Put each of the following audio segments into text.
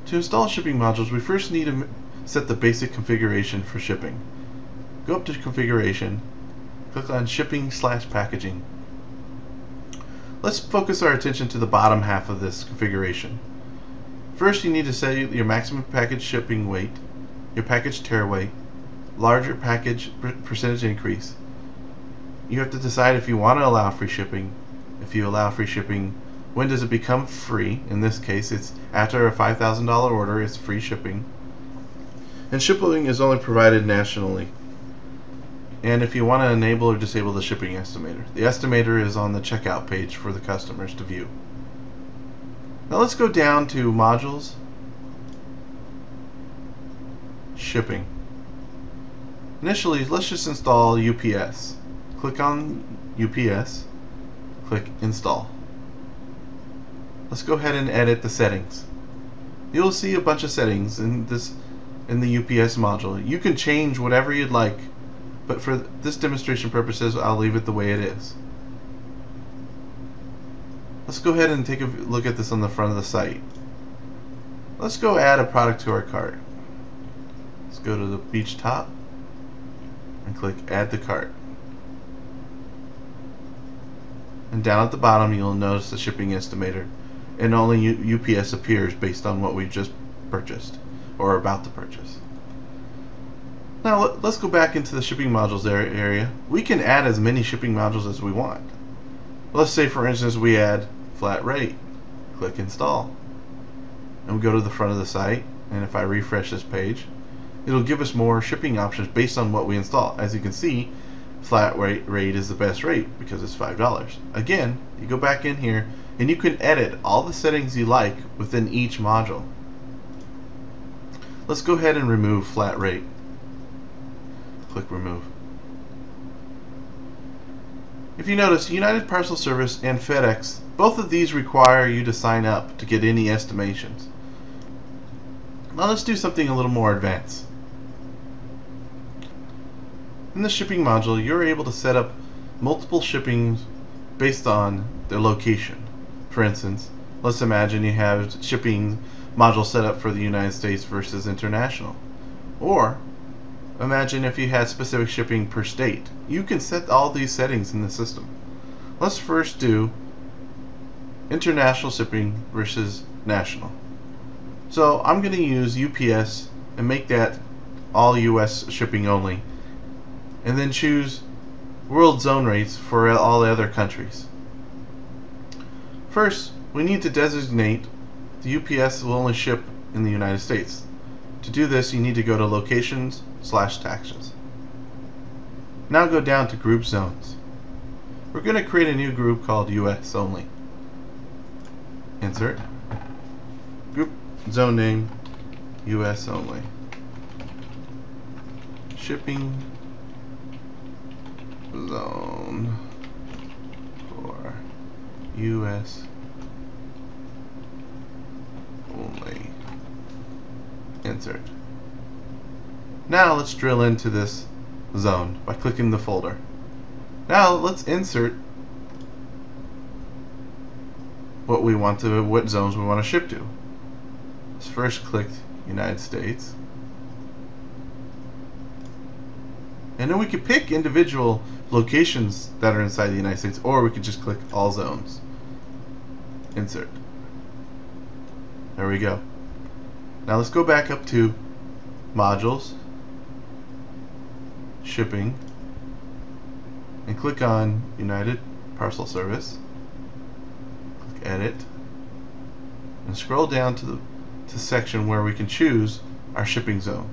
To install shipping modules, we first need to set the basic configuration for shipping. Go up to Configuration, click on Shipping/Packaging. Let's focus our attention to the bottom half of this configuration. First, you need to set your maximum package shipping weight, your package tare weight, larger package percentage increase. You have to decide if you want to allow free shipping. If you allow free shipping, when does it become free? In this case, it's after a $5,000 order, it's free shipping. And shipping is only provided nationally. And if you want to enable or disable the shipping estimator, the estimator is on the checkout page for the customers to view. Now let's go down to Modules, Shipping. Initially, let's just install UPS. Click on UPS, click Install. Let's go ahead and edit the settings. You'll see a bunch of settings in the UPS module. You can change whatever you'd like, but for this demonstration purposes, I'll leave it the way it is. Let's go ahead and take a look at this on the front of the site. Let's go add a product to our cart. Let's go to the beach top and click Add to Cart. And down at the bottom, you'll notice the shipping estimator, and only UPS appears based on what we just purchased or are about to purchase. Now let's go back into the shipping modules area. We can add as many shipping modules as we want. Let's say, for instance, we add flat rate. Click Install. And we go to the front of the site, and if I refresh this page, it'll give us more shipping options based on what we install. As you can see, flat rate is the best rate because it's $5. Again, you go back in here and you can edit all the settings you like within each module. Let's go ahead and remove flat rate. Click Remove. If you notice, United Parcel Service and FedEx, both of these require you to sign up to get any estimations. Now let's do something a little more advanced. In the shipping module, you're able to set up multiple shippings based on their location. For instance, let's imagine you have shipping module set up for the United States versus international. Or imagine if you had specific shipping per state. You can set all these settings in the system. Let's first do international shipping versus national. So I'm going to use UPS and make that all US shipping only, and then choose world zone rates for all the other countries. First, we need to designate the UPS will only ship in the United States. To do this, you need to go to Locations/Taxes. Now go down to Group Zones. We're going to create a new group called US Only. Insert. Group Zone Name, US Only. Shipping Zone for US Only. Insert. Now let's drill into this zone by clicking the folder. Now let's insert what zones we want to ship to. Let's first click United States. And then we could pick individual locations that are inside the United States, or we could just click all zones. Insert. There we go. Now let's go back up to Modules, Shipping, and click on United Parcel Service. Click Edit, and scroll down to the section where we can choose our shipping zone.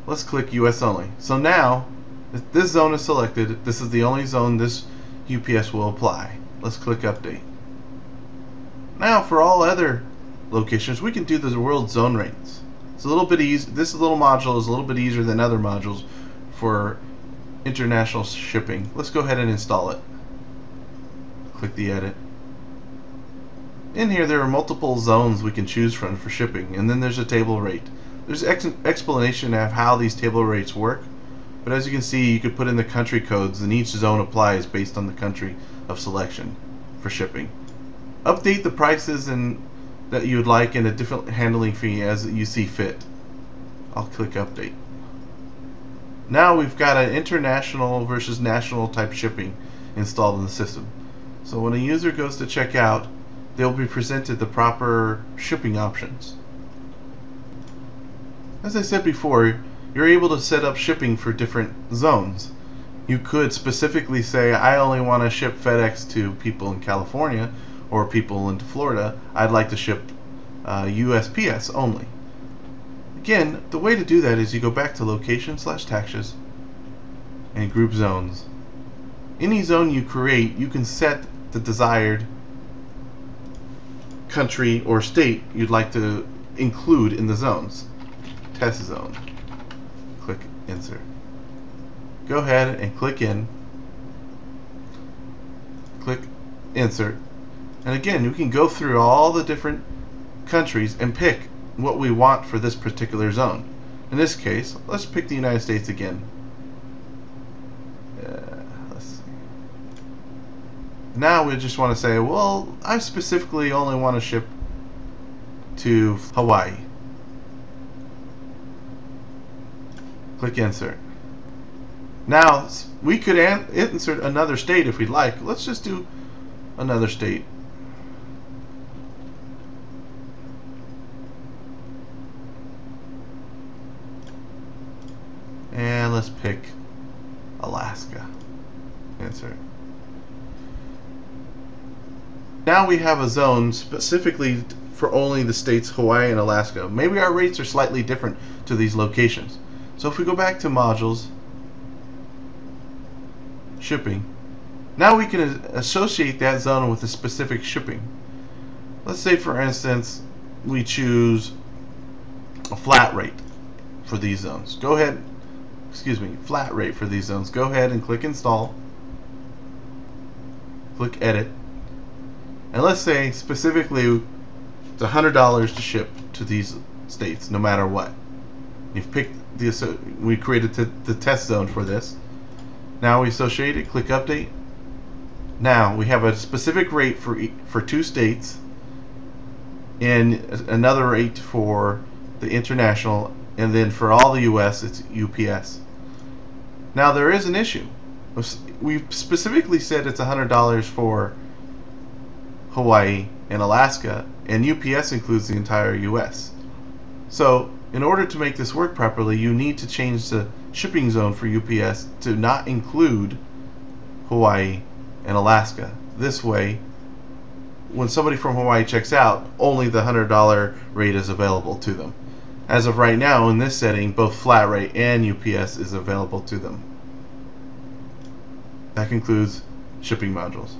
Let's click US Only. So now, if this zone is selected, this is the only zone this UPS will apply. Let's click Update. Now for all other locations, we can do the world zone rates. It's a little bit easy. This little module is a little bit easier than other modules for international shipping. Let's go ahead and install it. Click the Edit. In here there are multiple zones we can choose from for shipping, and then there's a table rate. There's explanation of how these table rates work, but as you can see, you could put in the country codes, and each zone applies based on the country of selection for shipping. Update the prices and that you would like and a different handling fee as you see fit. I'll click update. Now we've got an international versus national type shipping installed in the system. So when a user goes to check out, they'll be presented the proper shipping options. As I said before, you're able to set up shipping for different zones. You could specifically say, I only want to ship FedEx to people in California or people into Florida. I'd like to ship USPS only. Again, the way to do that is you go back to location/taxes and group zones. Any zone you create, you can set the desired country or state you'd like to include in the zones. Test zone. Click insert. Go ahead and click in. Click insert. And again, you can go through all the different countries and pick what we want for this particular zone. In this case, let's pick the United States again. Let's see. Now we just want to say, well, I specifically only want to ship to Hawaii. Click insert. Now we could insert another state if we'd like. Let's just do another state. And let's pick Alaska. Insert. Now we have a zone specifically for only the states Hawaii and Alaska. Maybe our rates are slightly different to these locations. So if we go back to modules, shipping, now we can associate that zone with a specific shipping. Let's say, for instance, we choose a flat rate for these zones. Go ahead, flat rate for these zones. Go ahead and click install. Click edit. And let's say specifically it's $100 to ship to these states no matter what. You've picked we created the test zone for this. Now we associate it, click update. Now we have a specific rate for 2 states and another rate for the international, and then for all the US it's UPS. Now there is an issue. We've specifically said it's $100 for Hawaii and Alaska, and UPS includes the entire US. So in order to make this work properly, you need to change the shipping zone for UPS to not include Hawaii and Alaska. This way, when somebody from Hawaii checks out, only the $100 rate is available to them. As of right now, in this setting, both flat rate and UPS is available to them. That concludes shipping modules.